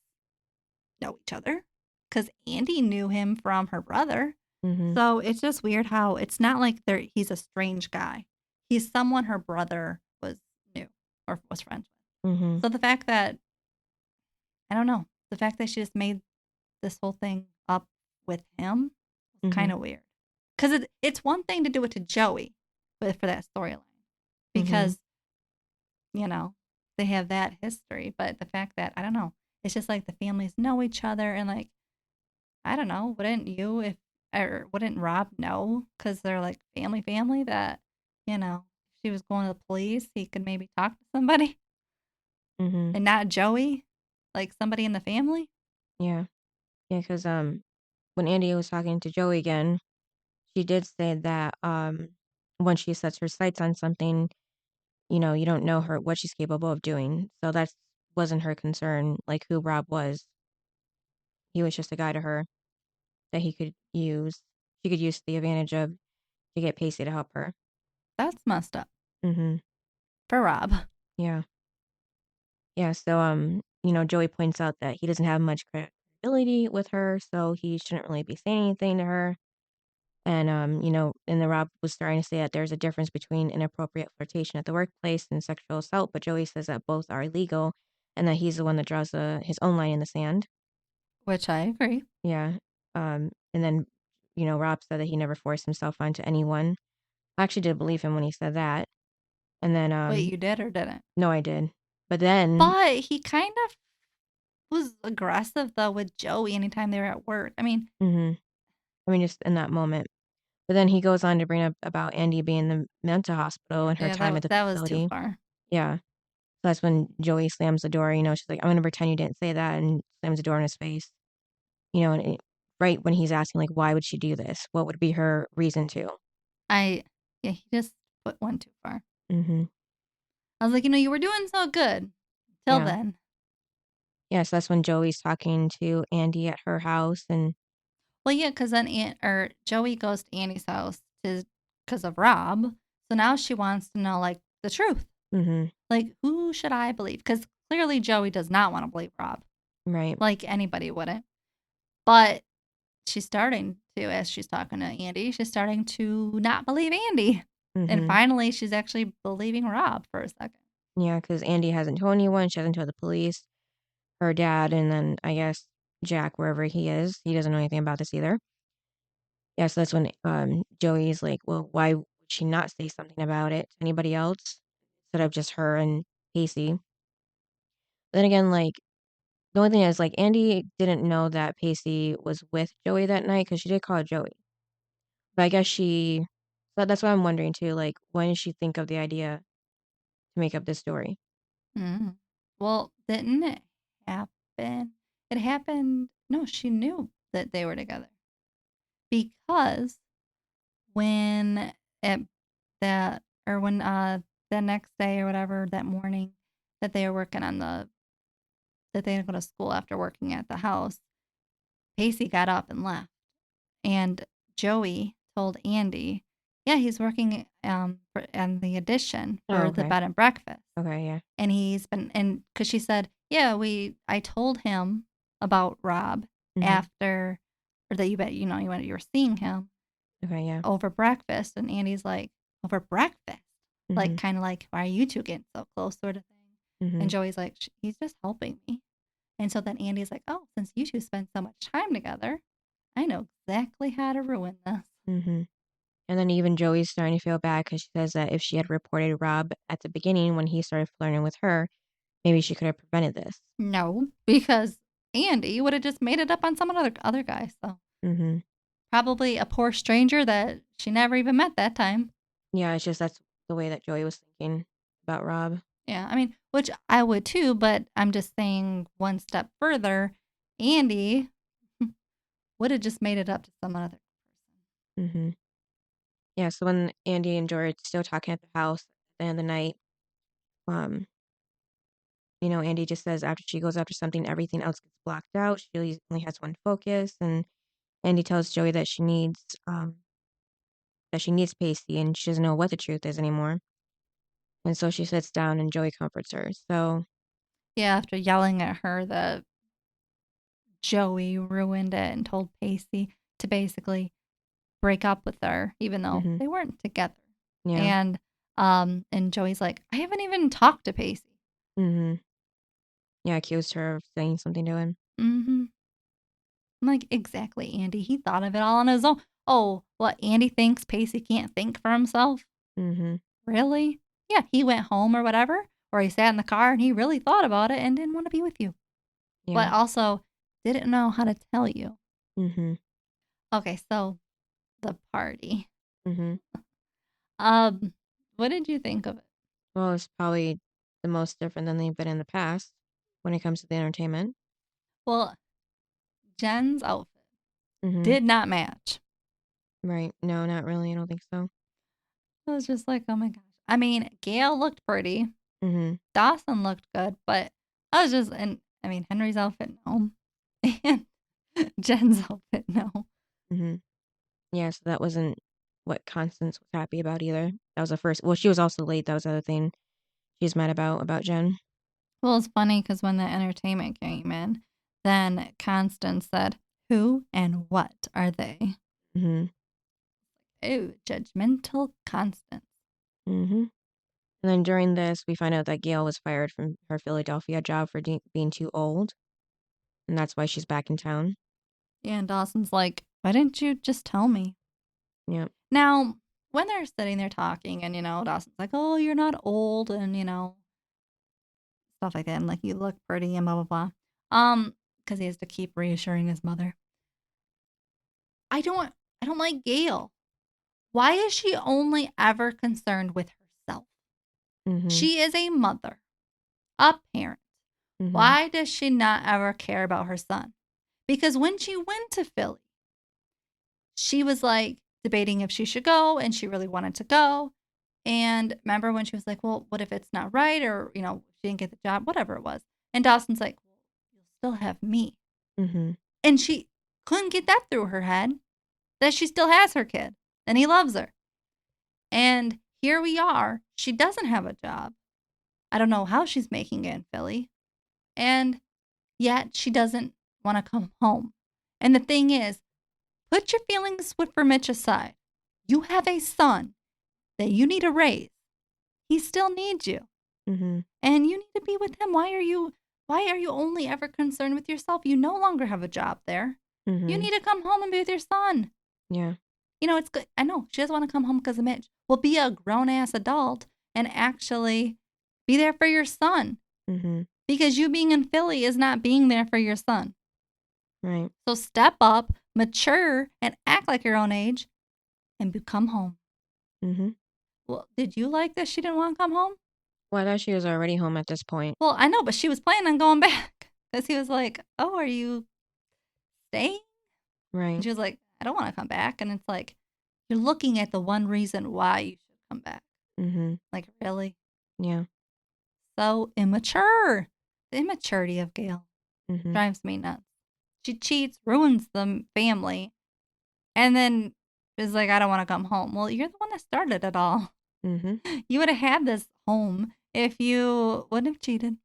know each other because Andie knew him from her brother.
Mhm.
So it's just weird how it's not like he's a strange guy. He's someone her brother was knew or was friends with.
Mhm.
So the fact that I don't know, the fact that she just made this whole thing up with him was kind
Mhm.
of weird. Because it's one thing to do it to Joey for that storyline
Mhm.
because they have that history. But the fact that I don't know, it's just like the families know each other and like I don't know, wouldn't you if or wouldn't Rob know because they're like family that if she was going to the police, he could maybe talk to somebody
Mhm.
and not Joey, like somebody in the family.
Yeah. Yeah, 'cause, when Andie was talking to Joey again, she did say that, once she sets her sights on something, you don't know her what she's capable of doing. So that's wasn't her concern, like, who Rob was. He was just a guy to her that he could use she could use the advantage of to get Pacey to help her.
That's messed up
Mhm.
for Rob.
Yeah. Yeah, so, Joey points out that he doesn't have much credibility with her, so he shouldn't really be saying anything to her. And, and then Rob was starting to say that there's a difference between inappropriate flirtation at the workplace and sexual assault, but Joey says that both are illegal and that he's the one that draws his own line in the sand.
Which I agree.
Yeah. And then, Rob said that he never forced himself onto anyone. I actually did believe him when he said that. And then,
Wait, you did or didn't?
no, I did. But then,
But he kind of was aggressive though with Joey anytime they were at work. I mean,
mhm, I mean, just in that moment. But then he goes on to bring up about Andie being in the mental hospital and her
yeah,
time at the
that was too
facility.
far.
Yeah. So that's when Joey slams the door, she's like, "I'm gonna pretend you didn't say that," and slams the door in his face. And right when he's asking, like, why would she do this? What would be her reason to?
I Yeah, he just went too far.
Mhm.
I was like, you were doing so good till
Yeah.
then.
Yeah, so that's when Joey's talking to Andie at her house and
Well, yeah, because then Joey goes to Annie's house because of Rob. So now she wants to know like the truth.
mhm,
Like, who should I believe? Because clearly Joey does not want to believe Rob.
right.
Like anybody wouldn't. But she's starting to, as she's talking to Andie, she's starting to not believe Andie. And
Mhm.
finally, she's actually believing Rob for a second.
Yeah, because Andie hasn't told anyone, she hasn't told the police, her dad, and then I guess Jack, wherever he is, he doesn't know anything about this either. Yeah, so that's when Joey's like, well, why would she not say something about it to anybody else instead of just her and Pacey? Then again, like the only thing is like Andie didn't know that Pacey was with Joey that night because she did call Joey. But I guess that's what I'm wondering too. Like, when did she think of the idea to make up this story?
Mm. Well, didn't it happen? It happened. No, she knew that they were together because when it that or when the next day or whatever that morning that they were working on that they had to go to school after working at the house, Pacey got up and left. And Joey told Andie, yeah, he's working in the addition
Oh,
for the
okay.
bed and breakfast.
Okay, yeah.
And he's been, and because she said, yeah, I told him about Rob
Mhm.
after, or that you were seeing him
Okay, yeah.
over breakfast. And Andie's like, over breakfast? Like,
Mhm.
kind of like, why are you two getting so close, sort of thing. And
Mhm.
Joey's like, he's just helping me. And so then Andie's like, oh, since you two spend so much time together, I know exactly how to ruin this.
Mhm. And then even Joey's starting to feel bad because she says that if she had reported Rob at the beginning when he started flirting with her, maybe she could have prevented this.
No, because Andie would have just made it up on some other guy. So
Mhm.
probably a poor stranger that she never even met that time.
Yeah, it's just that's the way that Joey was thinking about Rob.
Yeah, I mean, which I would too, but I'm just saying one step further, Andie would have just made it up to some other person.
Mhm. Yeah, so when Andie and Joey are still talking at the house at the end of the night, um, Andie just says after she goes after something, everything else gets blocked out. She only has one focus, and Andie tells Joey that she needs Pacey, and she doesn't know what the truth is anymore. And so she sits down, and Joey comforts her. So,
Yeah, after yelling at her that Joey ruined it and told Pacey to basically break up with her, even though
mhm,
they weren't together.
yeah,
And Joey's like, I haven't even talked to Pacey.
mhm, yeah, accused her of saying something to him.
Mm-hmm. I'm like, exactly, Andie. He thought of it all on his own. Oh, what? Andie thinks Pacey can't think for himself?
Mhm,
Really? Yeah, he went home or whatever, or he sat in the car and he really thought about it and didn't want to be with you,
yeah,
but also didn't know how to tell you.
mhm,
Okay, so the party.
mhm.
Um, what did you think of it?
Well, it's probably the most different than they've been in the past when it comes to the entertainment.
Well, Jen's outfit
Mhm,
did not match.
right. No, not really. I don't think so.
I was just like, oh my gosh. I mean, Gail looked pretty.
Mhm,
Dawson looked good, but I was just, and I mean, Henry's outfit, no. And Jen's outfit, no.
mhm. Yeah, so that wasn't what Constance was happy about either. That was the first. Well, she was also late. That was the other thing she's mad about Jen.
Well, it's funny because when the entertainment came in, then Constance said, who and what are they?
Mhm,
Oh, judgmental Constance.
mhm. And then during this, we find out that Gail was fired from her Philadelphia job for being too old, and that's why she's back in town.
Yeah, and Dawson's like, why didn't you just tell me?
Yep.
Now, when they're sitting there talking, and, Dawson's like, oh, you're not old, and, stuff like that, and like, you look pretty, and blah, blah, blah. Because he has to keep reassuring his mother. I don't, I don't like Gail. Why is she only ever concerned with herself?
Mhm,
She is a mother, a parent.
mhm,
Why does she not ever care about her son? Because when she went to Philly, she was like debating if she should go and she really wanted to go. And remember when she was like, well, what if it's not right? Or, she didn't get the job, whatever it was. And Dawson's like, well, you'll still have me.
Mhm.
And she couldn't get that through her head that she still has her kid and he loves her. And here we are. She doesn't have a job. I don't know how she's making it in Philly. And yet she doesn't want to come home. And the thing is, put your feelings for Mitch aside. You have a son that you need to raise. He still needs you.
Mhm.
And you need to be with him. Why are you only ever concerned with yourself? You no longer have a job there. You
Mhm.
need to come home and be with your son.
Yeah.
It's good. I know she doesn't want to come home because of Mitch. Well, be a grown ass adult and actually be there for your son.
Mhm.
Because you being in Philly is not being there for your son.
Right.
So step up, mature, and act like your own age and come home.
Mhm.
Well, did you like that she didn't want to come home?
Well, I thought she was already home at this point.
Well, I know, but she was planning on going back because he was like, oh, are you staying? And
Right.
she was like, I don't want to come back. And it's like, you're looking at the one reason why you should come back.
Mhm.
Like, really?
Yeah.
So immature. The immaturity of Gail
Mhm.
drives me nuts. She cheats, ruins the family, and then is like, I don't want to come home. Well, you're the one that started it all.
Mhm.
You would have had this home if you wouldn't have cheated.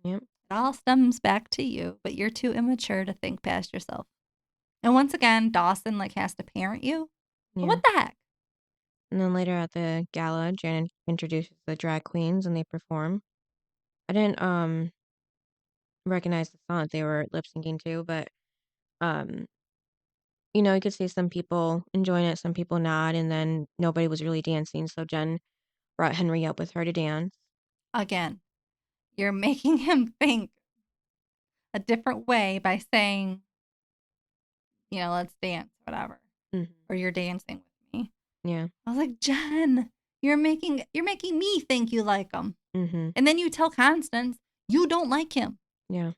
Yep.
It all stems back to you, but you're too immature to think past yourself. And once again, Dawson has to parent you.
Yeah.
What the heck?
And then later at the gala, Janet introduces the drag queens and they perform. I didn't recognize the song that they were lip syncing to, but um you could see some people enjoying it, some people not, and then nobody was really dancing, so Jen brought Henry up with her to dance.
Again, you're making him think a different way by saying, let's dance, whatever.
Mhm.
Or you're dancing with me.
Yeah.
I was like, Jen, you're making me think you like him.
Mhm.
And then you tell Constance you don't like him.
Yeah.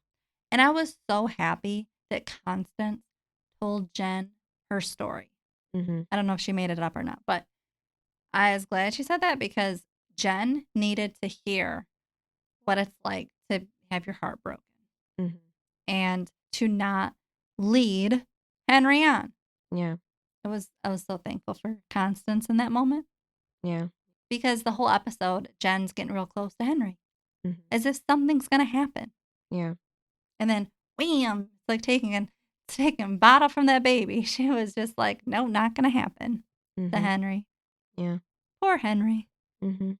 And I was so happy that Constance told Jen her story.
Mhm.
I don't know if she made it up or not, but I was glad she said that because Jen needed to hear what it's like to have your heart broken
Mhm.
and to not lead Henry on.
Yeah.
I was so thankful for Constance in that moment
Yeah.
because the whole episode, Jen's getting real close to Henry
Mhm.
as if something's gonna happen.
Yeah.
And then wham, it's like taking bottle from that baby. She was just like, no, not gonna happen to
Mhm.
Henry.
Yeah.
Poor Henry.
Mhm.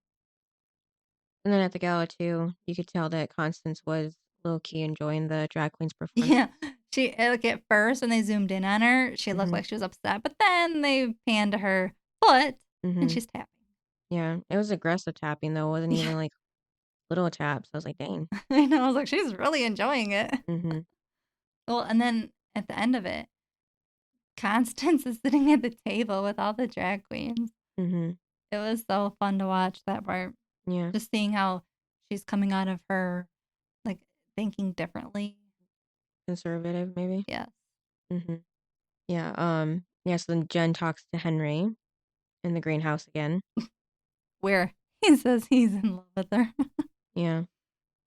And then at the gala too, you could tell that Constance was low key enjoying the drag queen's performance.
Yeah. She like at first when they zoomed in on her, she looked
Mhm.
like she was upset, but then they panned to her foot and
Mhm.
she's tapping.
Yeah. It was aggressive tapping though. It wasn't
Yeah.
even like little taps. I was like, dang.
I know. I was like, she's really enjoying it.
Mhm.
Well, and then at the end of it, Constance is sitting at the table with all the drag queens.
Mhm.
It was so fun to watch that part.
Yeah.
Just seeing how she's coming out of her, like, thinking differently.
Conservative maybe.
Yes.
Mhm. Yeah. Yeah. So then Jen talks to Henry in the greenhouse again.
Where he says he's in love with her.
Yeah.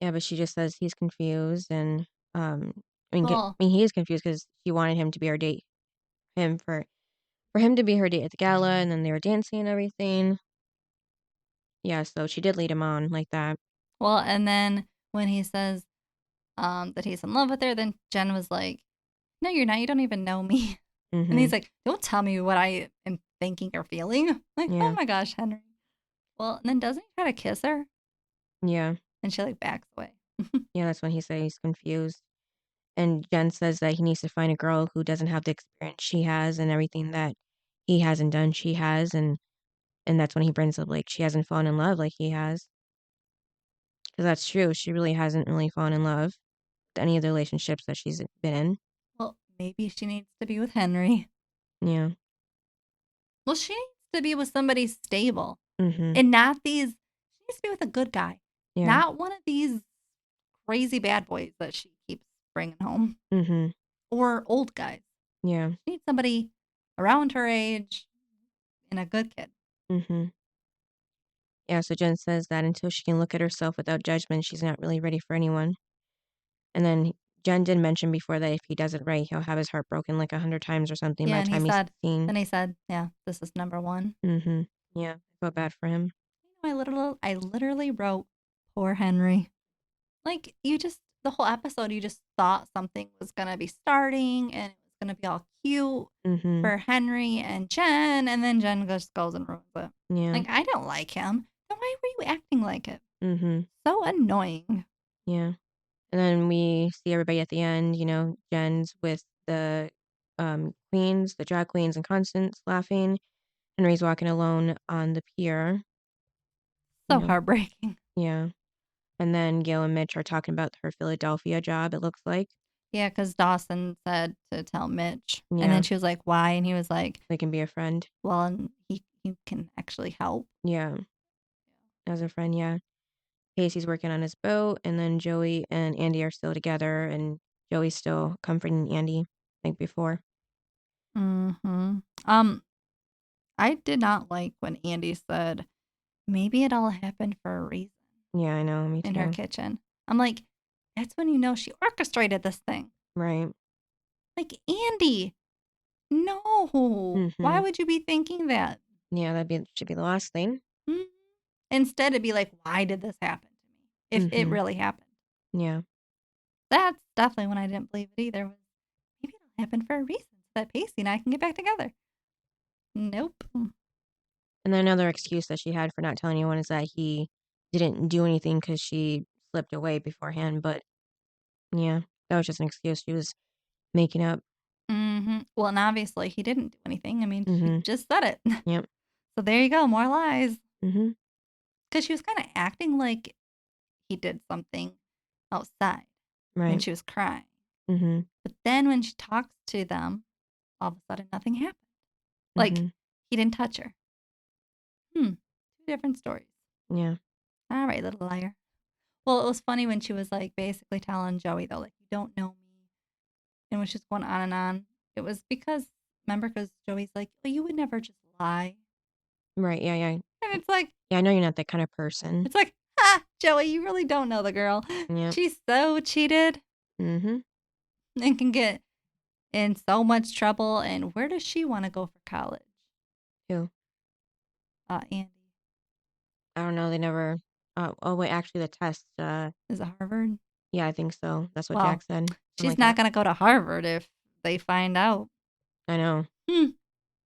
Yeah, but she just says he's confused and
Well,
he is confused because she wanted him to be her date, him for him to be her date at the gala, and then they were dancing and everything. Yeah, so she did lead him on like that.
and then when he says that he's in love with her, then Jen was like, no, you're not. You don't even know me. And he's
Mhm.
like, don't tell me what I am thinking or feeling. Like, oh
Yeah.
my gosh, Henry. Well, and then doesn't he try to kiss her?
Yeah.
And she like backs away.
Yeah, that's when he says he's confused. And Jen says that he needs to find a girl who doesn't have the experience she has and everything that he hasn't done she has and that's when he brings up like she hasn't fallen in love like he has. Because that's true. She really hasn't really fallen in love with any of the relationships that she's been in.
Well, maybe she needs to be with Henry.
Yeah.
Well, she needs to be with somebody stable
Mhm.
and not these. She needs to be with a good guy,
Yeah.
not one of these crazy bad boys that she keeps bringing home
Mhm.
or old guys.
Yeah.
She needs somebody around her age and a good kid.
Mhm. Yeah, so Jen says that until she can look at herself without judgment, she's not really ready for anyone. And then Jen did mention before that if he does it right, he'll have his heart broken like 100 times or something
Yeah,
by the
and he
time he's
said,
16.
then he said, yeah, this is number one.
Mm-hmm. Yeah, I felt bad for him.
I literally wrote, poor Henry. Like, the whole episode, you just thought something was going to be starting and it was going to be all cute
Mm-hmm.
for Henry and Jen. And then Jen just goes and ruins it.
Yeah.
Like, I don't like him. Then why were you acting like it?
Mm-hmm.
So annoying.
Yeah. And then we see everybody at the end, Jen's with the queens, the drag queens, and Constance laughing. Henry's walking alone on the pier.
So
You know,
heartbreaking.
yeah. And then Gail and Mitch are talking about her Philadelphia job, it looks like.
Yeah, because Dawson said to tell Mitch. And
Yeah.
then she was like, why? And he was like,
They can be a friend.
well, and he can actually help.
Yeah. As a friend, yeah. Pacey's working on his boat, and then Joey and Andie are still together, and Joey's still comforting Andie like before.
Mm-hmm. I did not like when Andie said, maybe it all happened for a reason
Yeah, I know, me
in her
too.
kitchen. I'm like, that's when you know she orchestrated this thing.
Right.
Like, Andie, no. Why
Mm-hmm.
would you be thinking that?
Yeah, should be the last thing.
Mhm. Instead, it'd be like, why did this happen to me? If it
Mm-hmm.
really happened.
Yeah.
That's definitely when I didn't believe it either. Was maybe it'll happen for a reason so that Pacey and I can get back together. Nope.
And then another excuse that she had for not telling anyone is that he didn't do anything because she slipped away beforehand. But yeah, that was just an excuse she was making up.
Mm-hmm. Well, and obviously he didn't do anything. I mean, she
Mm-hmm.
just said it.
Yep.
So there you go, more lies.
Mm-hmm.
Because she was kind of acting like he did something outside when
Right.
she was crying.
Mm-hmm.
But then when she talks to them, all of a sudden nothing happened. Like
Mm-hmm.
he didn't touch her. Two different stories.
Yeah.
All right, little liar. Well, it was funny when she was like basically telling Joey though, like, you don't know me. And when she's going on and on, it was because, remember, because Joey's like, well, you would never just lie.
Right. Yeah. Yeah.
And it's like,
Yeah. I know you're not that kind of person.
ha, Joey, you really don't know the girl.
Yep.
She's so cheated
Mm-hmm.
and can get in so much trouble. And where does she want to go for college?
Who?
Andie.
I don't know. They never. Oh wait, actually, the test.
Is it Harvard?
Yeah, I think so. That's what
Well,
Jack said. Something
she's
like
not
that.
going to go to Harvard if they find out.
I know.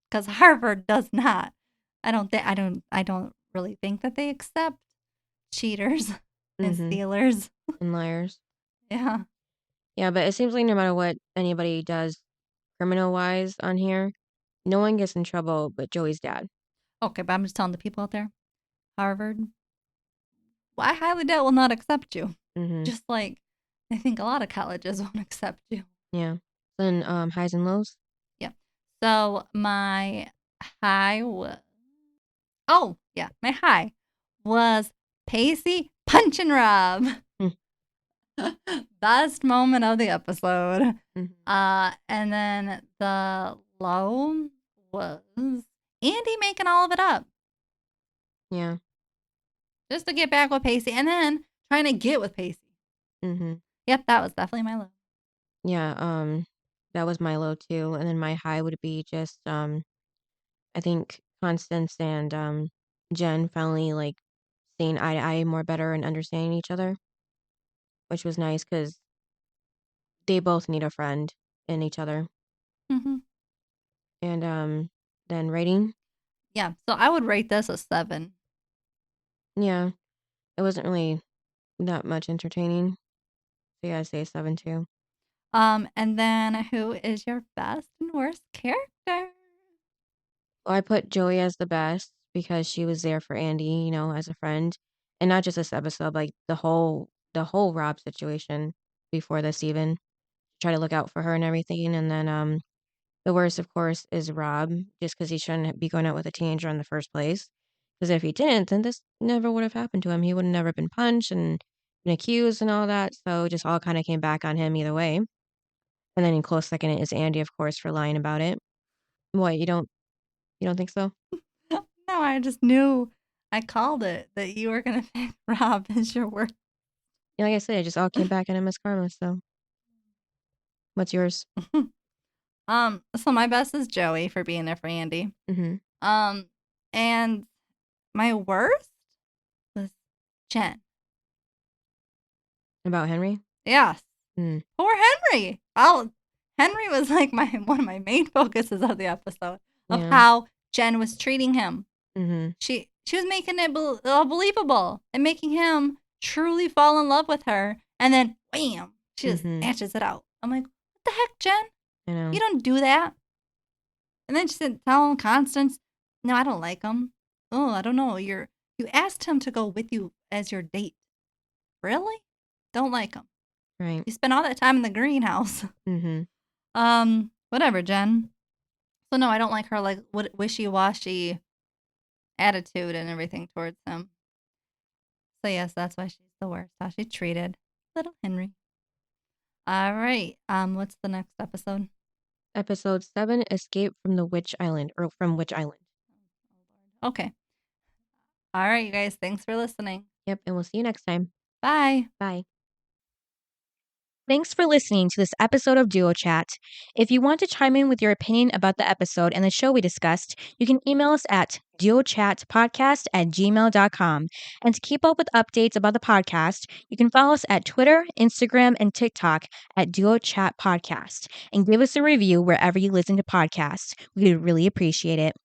Because Harvard does not. I don't really think that they accept cheaters and
Mm-hmm.
stealers.
And liars.
Yeah.
Yeah, but it seems like no matter what anybody does, criminal wise on here, no one gets in trouble but Joey's dad.
Okay, but I'm just telling the people out there, Harvard, well, I highly doubt will not accept you.
Mm-hmm.
Just like I think a lot of colleges won't accept you.
Yeah. Then highs and lows.
Yeah. So my high was my high was Pacey punch and Rob. Best moment of the episode.
Mm-hmm.
And then the low was Andie making all of it up
Yeah.
just to get back with Pacey and then trying to get with Pacey.
Mm-hmm.
Yep, that was definitely my low.
Yeah. That was my low too, and then my high would be just I think Constance and Jen finally like seeing eye to eye more better and understanding each other, which was nice because they both need a friend in each other.
Mm-hmm.
And then rating,
Yeah, so I would rate this a 7.
yeah, it wasn't really that much entertaining. So yeah, I'd say a 7 too.
And then who is your best and worst character?
Well, I put Joey as the best because she was there for Andie, as a friend, and not just this episode, like the whole Rob situation before this even. Try to look out for her and everything, and then the worst, of course, is Rob, just because he shouldn't be going out with a teenager in the first place. Because if he didn't, then this never would have happened to him. He would have never been punched and been accused and all that. So it just all kind of came back on him either way. And then in close second is Andie, of course, for lying about it. What, you don't think so?
No, I just knew I called it that you were gonna pick Rob as your worst.
Yeah, like I said, it just all came back into Miss Karma. So, what's yours?
So my best is Joey for being there for Andie.
Mm-hmm.
And my worst was Jen.
About Henry?
Yes.
Mm.
Poor Henry. Henry was like one of my main focuses of the episode of
Yeah.
how Jen was treating him.
Mm-hmm.
She was making it believable and making him truly fall in love with her. And then, wham, she just snatches it out. I'm like, what the heck, Jen?
I know.
You don't do that. And then she said, tell Constance, no, I don't like him. Oh, I don't know. You asked him to go with you as your date. Really? Don't like him.
Right.
You spent all that time in the greenhouse.
Mm-hmm.
Whatever, Jen. So no, I don't like her like wishy-washy attitude and everything towards him. So yes, that's why she's the worst. How she treated little Henry. All right. What's the next episode?
Episode 7, Escape from the Witch Island, or from Witch Island.
Okay. All right, you guys. Thanks for listening.
Yep, and we'll see you next time.
Bye.
Bye. Thanks for listening to this episode of Duo Chat. If you want to chime in with your opinion about the episode and the show we discussed, you can email us at duochatpodcast@gmail.com. And to keep up with updates about the podcast, you can follow us at Twitter, Instagram, and TikTok at Duo Chat Podcast. And give us a review wherever you listen to podcasts. We would really appreciate it.